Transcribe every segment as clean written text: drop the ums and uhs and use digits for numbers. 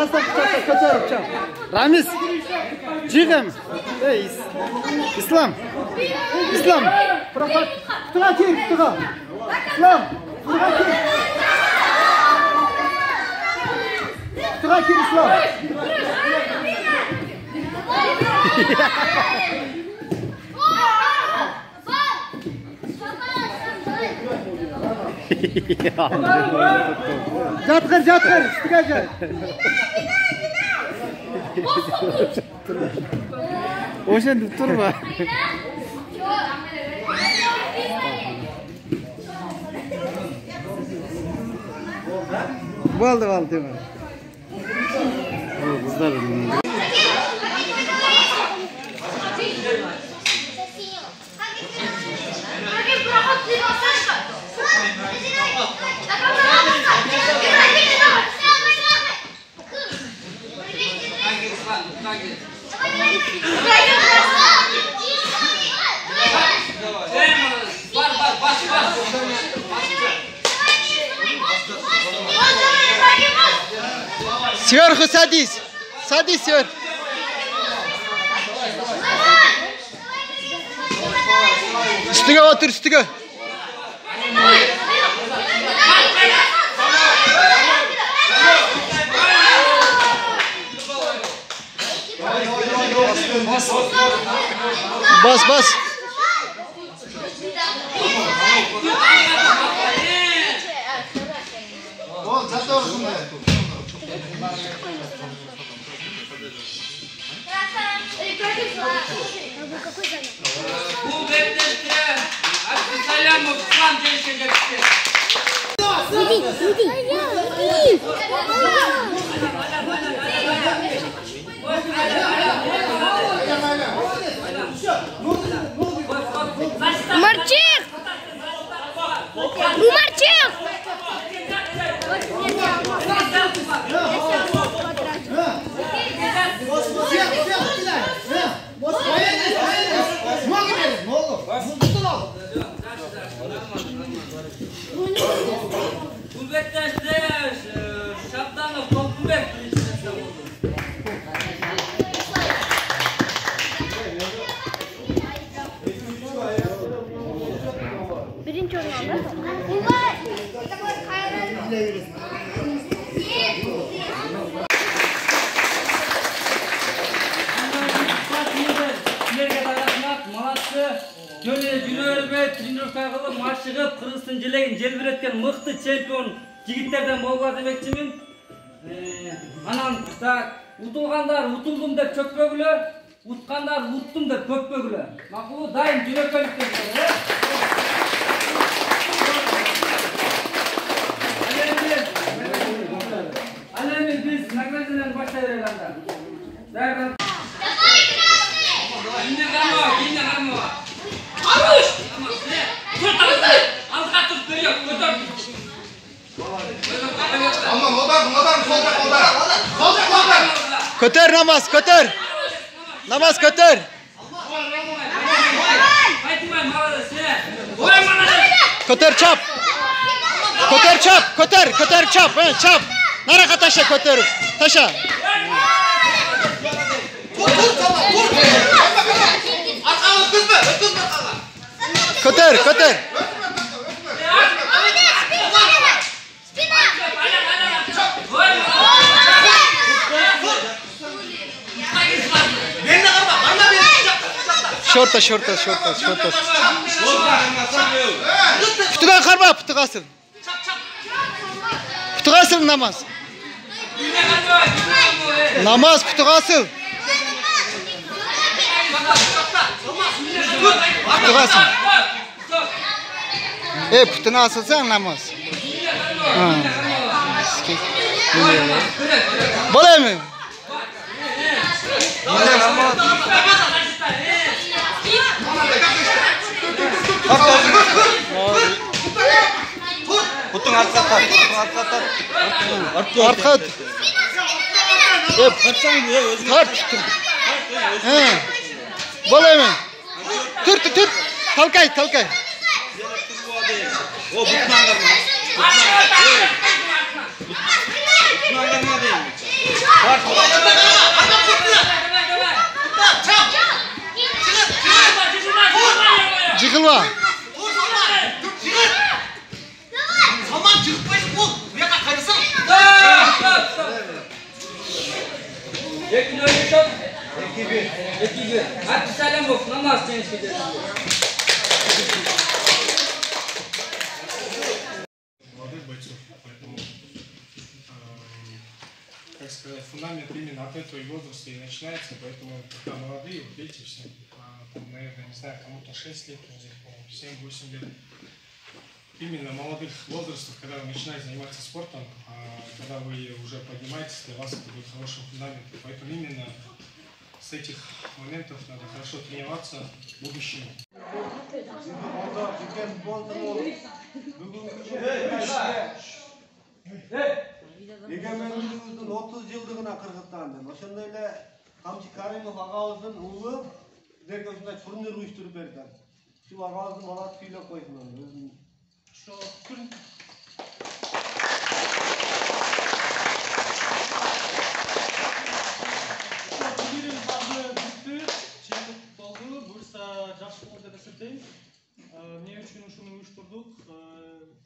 Arkasından kaçar uçağım. Ramiz. Cigem. Ey İslam. İslam. Profet. Tuğa kim? Tuğa. İslam. Tuğa kim? Tuğa kim İslam? Jatqir, istiga o'shanda turma. Bo'ldi, dema. Qizlar Сверху садись. Садись сверху. Üstüge otur, üstüge. Bas. Marcin! Marcin! Birinci oynadı. Тренировка кылып, машыгып, Кыргызстан желегин желбиреткен мыкты чемпион жигиттерден болуп демекчимин. Анан утулгандар утулдум деп чөкпөгүлө, уткандар уттум деп көппөгүлө. Макулу дайым жүрөкөлүктөр. Алемин биз наградаларын башлай берели анда. Kötür namaz, kötür. Namaz kötür. Kötür çap. Kötür çap, kötür çap, çap. Nereye taşa kötür? Taşa. Kötür. Şorta. Putuğa karma, putuğasın. Putuğasın namaz. Namaz putuğasın. Putuğasın. Putuna asılsan namaz. Bolay mı? Putun arka. Tart. Bolay mı? Tır. Talkay. O butuna 2 oynayacak. 2-1. 2-1. Hadi selam olsun. Namaz temiz gidelim. Молодых бойцов, поэтому, как сказать, фундамент именно от этого и возраста и начинается, поэтому пока молодые, вот видите, все, там, наверное, не знаю, кому-то 6 лет, 7-8 лет, именно молодых возрастов, когда вы начинаете заниматься спортом, когда вы уже поднимаетесь, для вас это будет хорошим фундаментом, поэтому именно с этих моментов надо хорошо тренироваться в будущем. Егемендигибиздин 30 жылдыгына Кыргызстандын ошондой эле Камчы Каримов агабыздын уулу силерге ушундай турнир уюштуруп берди. Ушул агабыздын баласы сүйлөп койсун өзүн. Жакшы болду деп эсептейм. Эмне үчүн ушуну уюштурдук?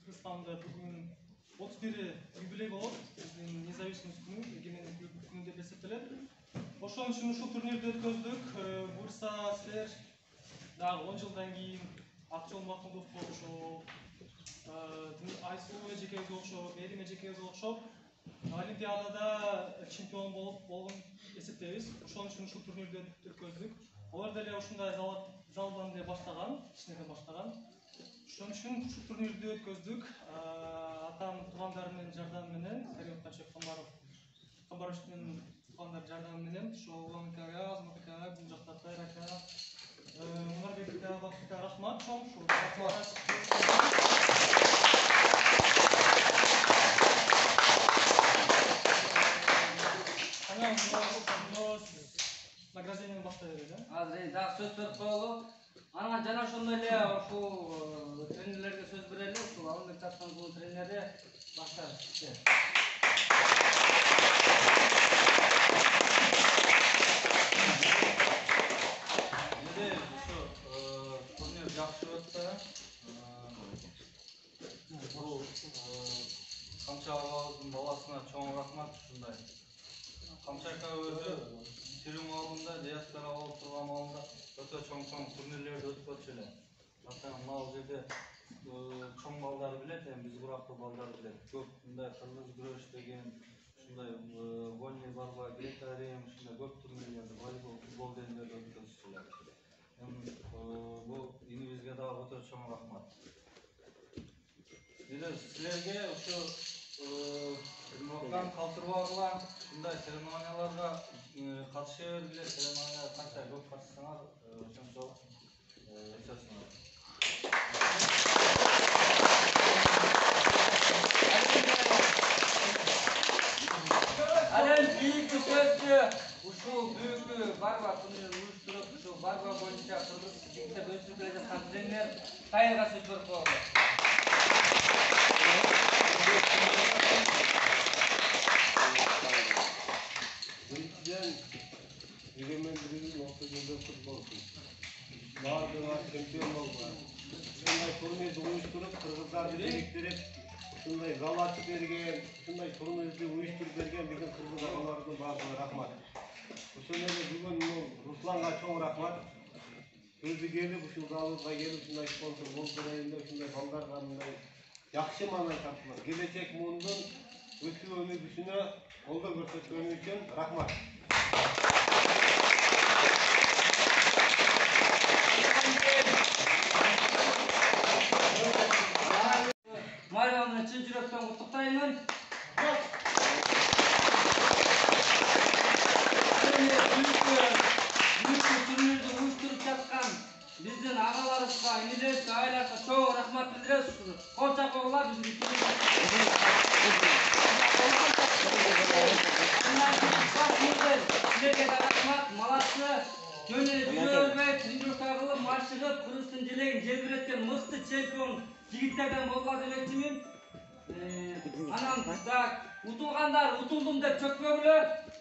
Кыргызстанда бүгүн 31-юбилей болот. Биздин независимость күнү, эгемендик күнү деп эсептелет. Ошон үчүн ушул турнирди өткөздүк. Буюрса силер дагы 10 жылдан кийин Акчол Махмудовго окшоп, Айсуу эжекебизге окшоп, Эрим эжекебизге окшоп Олимпиадада чемпион болгон эсептейбиз. Ошон үчүн ушул турнирди өткөздүк. Олар деле ушундай залдан деле баштаган, кичинеден баштаган. Ошон үчүн ушул турнирди өткөздүк. Атам туугандары менен жардамы менен, Карим Камбаровичтин туугандары жардамы менен, ошол Улан aka, Азмат aka, Гүлжакт Атай aka, Мунарбек aka, Бакыт aka рахмат чоң. Награждениени баштай берели. Азыр дагы сөз берип коелу. Анан жана ошондой эле ушул тренерлерге сөз берели. Ушул Алымбек Таскандын тренери башташты. Турнир жакшы өттү. Бул Камчы агабыздын баласына чоң рахмат ушундай. Камчы aka өзү Тирим ауылында, диаспора болуп турган ауылда өтө чоң турнирлерди өткөрчү эле. Атан мал жерде чоң балдар билет, биз бурактуу балдар билет. Көп мындай кыргыз күрөш деген, ушундай вольный борьба, грек-рим, ушундай көп турнирлерди, волейбол, футбол дегендерди өткөзүшү эле. Бул инибизге дагы өтө чоң рахмат. Силерге ушу Муркан калтырбагыла ушундай церемонияларга катыша бергиле, церемонияга канча көп катышсаңар, ошончо эсесиңер. Анан кийинки сөзчү ушул бүгүнкү барба турнирин уюштуруп, ушул барба боюнча кыргыз жигиттер өсүрүп келе жаткан тренер Тайырга сөз берип коелу. Егемендигибиздин 30 жылдык болсун. Баардыгы чемпион болгон. Ушундай турнирди уюштуруп, кыргыздарды бириктирип, ушундай зал ачып берген, ушундай турнирди уюштуруп берген биздин кыргыз агалардын баардыгына рахмат. Ошондой эле бүгүн Русланга чоң рахмат. Өзү келип, ушул залыбызга келип, ушундай спонсор болуп берейин деп, ушундай балдарга мындай жакшы маанай таптылар. Келечек мундун өсүү өнүгүшүнө колдоо көрсөткөнү үчүн рахмат. Майрамды чын жүрөктөн куттуктаймын. Турнирди уюштуруп жаткан биздин агаларыбызга, инилерибизге, айларга чоң рахмат билдиребиз. Кол чапкыла биздин силерге да рахмат, маласы. Жөнүнө жүрөбөй, тренировка кылып, машыгып, Кыргыздын желегин желбиреткен мыкты чемпион жигиттерден болду демекчимин. Анан да утулгандар утулдум деп чөкпөгүлө,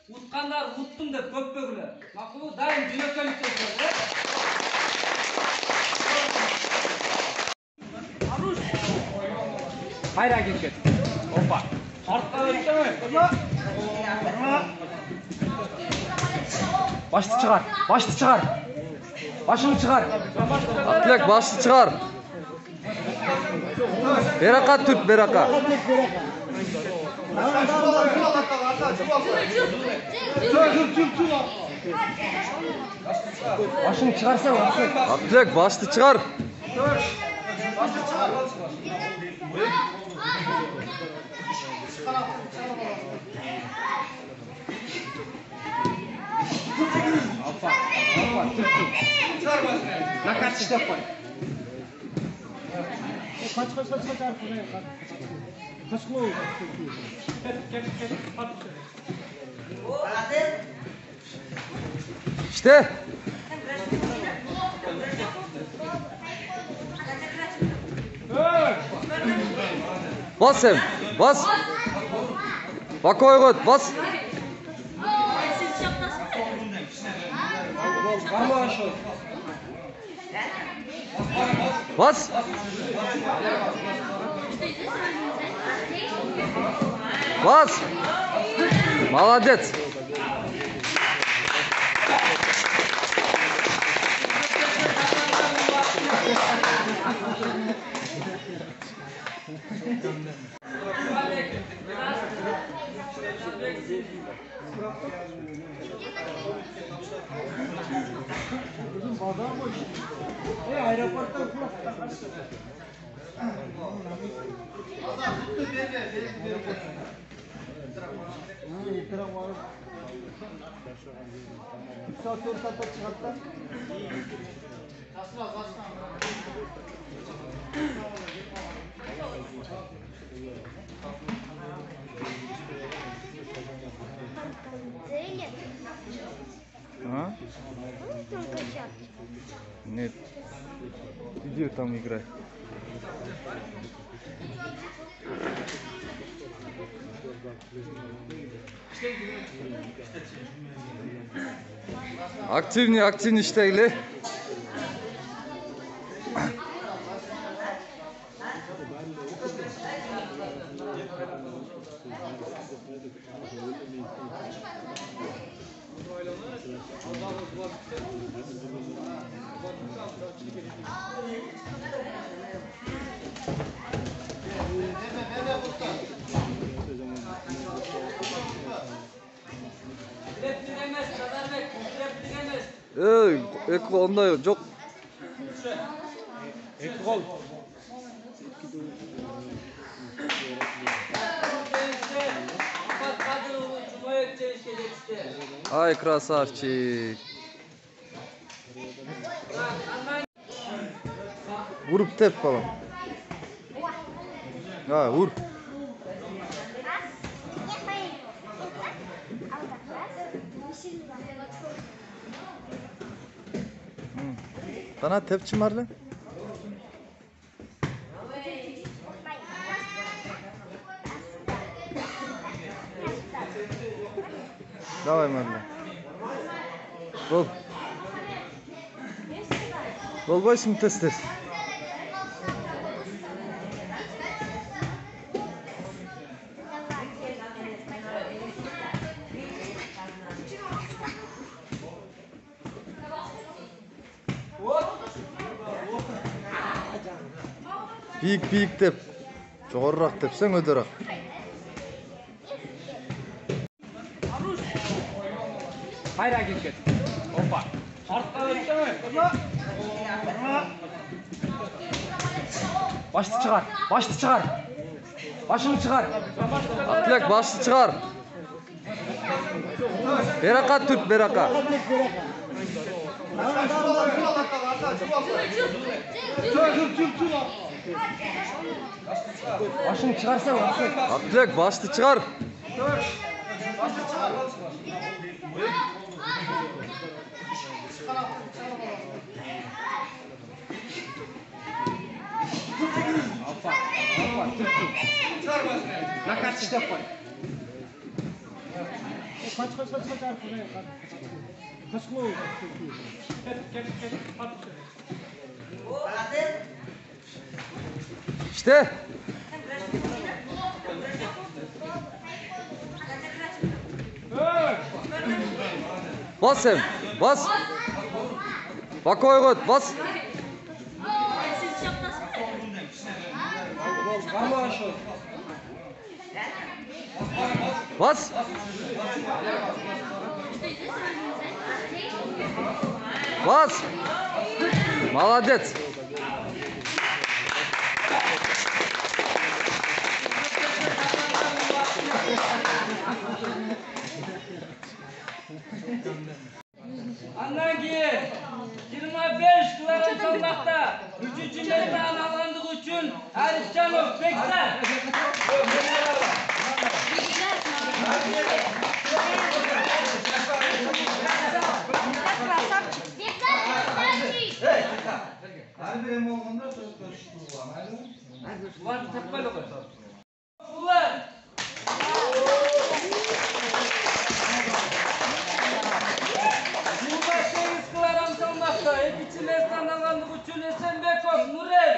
уткандар уттум деп көппөгүлө. Макулу дайым жөнөкөйлүктө жүргүлө. Кайра кеткен. Опа. Артка өттүмү? Başlı çıkar. Başlı çıkar. Başını çıkar. Abdülek başlı çıkar. Beraka tut beraka. Başını çıkarsan Abdülek başlı çıkar. İşte. Bas sen. Bas. Bak oygot. Bas. Bas. Bas. Молодец. А? Нет. Иди там играй. Активнее işteyle. Eko onda yok. Eko. Ay krasavчик. Vurup tep falan. Ha vur. Bana tepçim var lan. Давай, Marla. Gol. Gol başım tester. Biyik tep. Çoğurrak tepsen öderak. Hayır hakikat. Hoppa. Başlı çıkar. Başlı çıkar. Başını çıkar. Abdülek başlı çıkar. Beraka tut beraka. Başını çıkarsan Abdülek başlı çıkar. İşte. Bas sen. Bas. Bak Oygut bas. Bas. Bas. Молодец. Andan keyin 25 kilogram salmoqda 3-metrani olganligi uchun Alisjonov Bekzat. Ularni tepmeli qo'y. Ular 28 kilogram salmoqda 2-metrani olganligi uchun Esenbekov Nurel.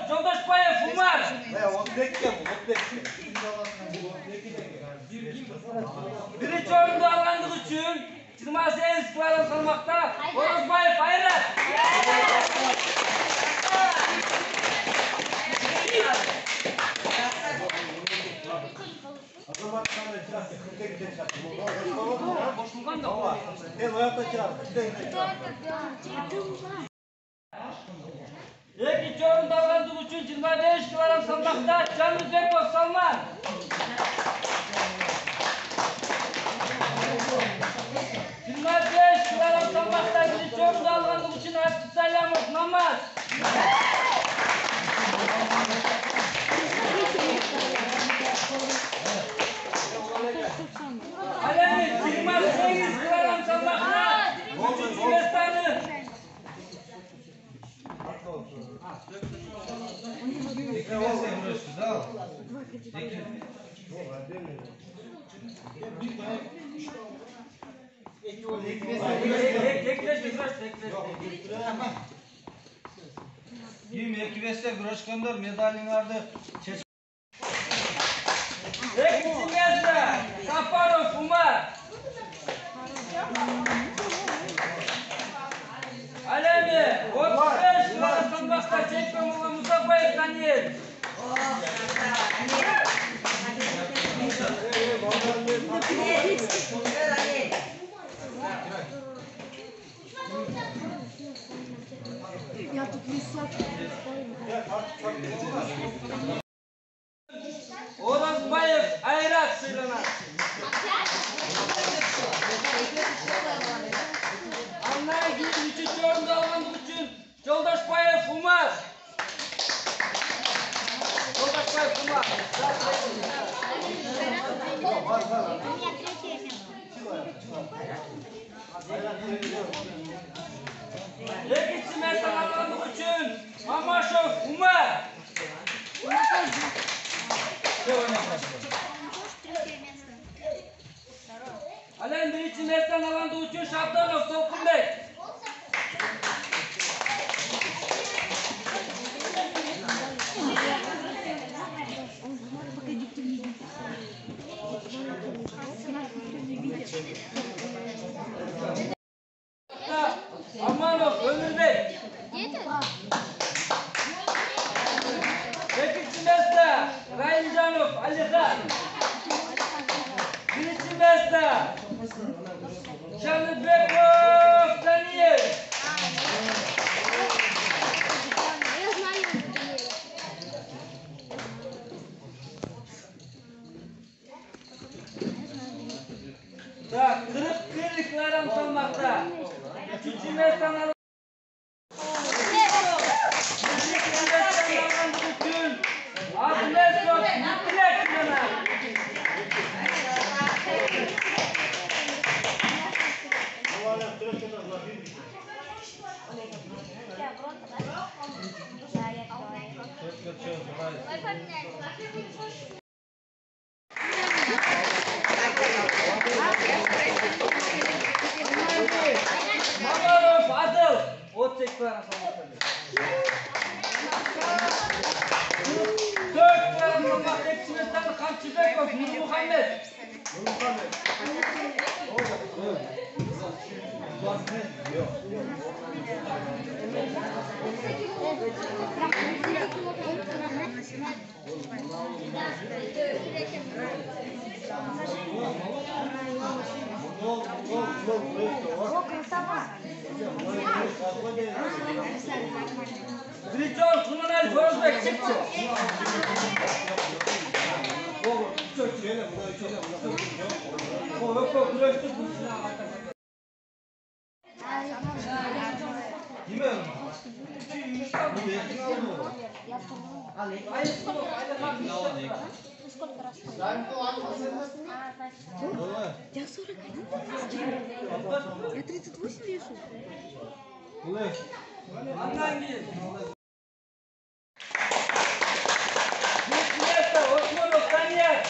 Joldaşbayev Umar. Birinci oyunda alganlık üçün 28 kilogram salmoqda Orozbayev Hayrat. İkinci oyunda alganlık üçün 25 kilogram salmoqda Canlıbekov Salman. Kilogram salmoqda birinci oyunda alganlık üçün Abdusalamov Namaz. Alemi 28 kilogram salmoqda 3. metrani. Kim ekibesler güreşkenler medalingарды İkinci metre Safarov Umar. Alemi 35 kilogram salmoqda Çekmemova Musabayev Daniel. Я тут не сладкий. Orozbayev Ayrat sıylanar. Anlayın ki 3. oyunda alganlık üçün Joldaşbayev Umar. Joldaşbayev Umar. İkinci metre alganlık üçün Mamaşov Umar. Alen birinci metreden alganlığı üçün Şabdanov Solkunbek. Amanov Ömürbek. İkinci metre Rayıncanov Alihan. Birinci metre Canlıbekov Daniel. Da 41 kilogram salmoqda 3. metrdan alib Admesov Mutlak yana. Mamarov Adil 38 kilogram salmoqda. Мамашев Нурмухаммед. Birinci ol, Kumanali Korozbek çıktı. Я 41. Я 38 вешу. Место, Осмонов, конец.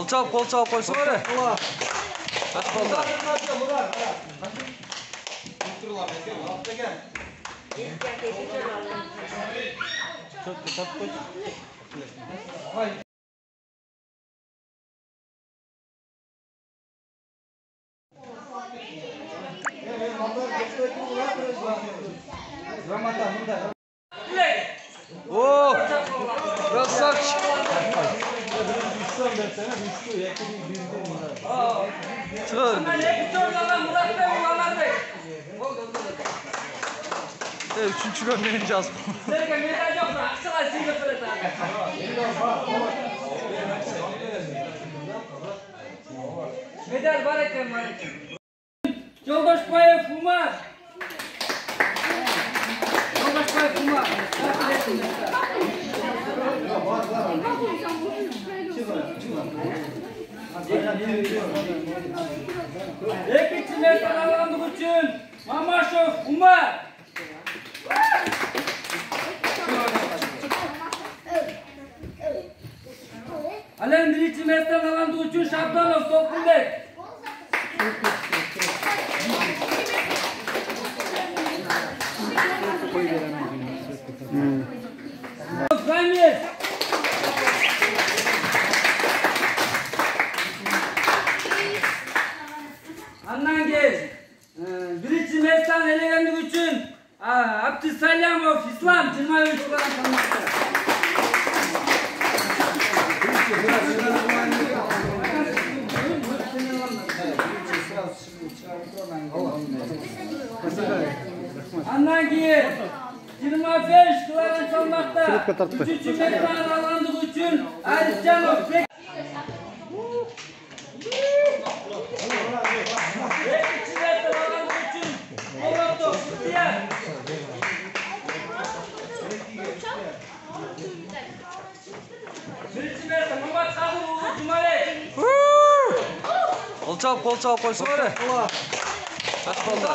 Qol chop qo'ysanglar. Qatib qoldi. Oo! Krasavchi. Üçüncü gömleğini yazdım. Medal var ekan. Yoldaşbayev Umar. Yoldaşbayev Umar. İkinci medal alandığı için Mamaşov Umar. Alen birinci medal alandığı için Şabdanov Topulbek. Gamir. Andan gel. Birinci mestan elegenlik üçün Abdüsalamov İslam 23 yıldan tanımakta. Andan gel. 25 yıldan tanımakta. Üçüncü mestan alandığı üçün Aliscanov. Qol chop qo'ysanglar. Qatib qoldi.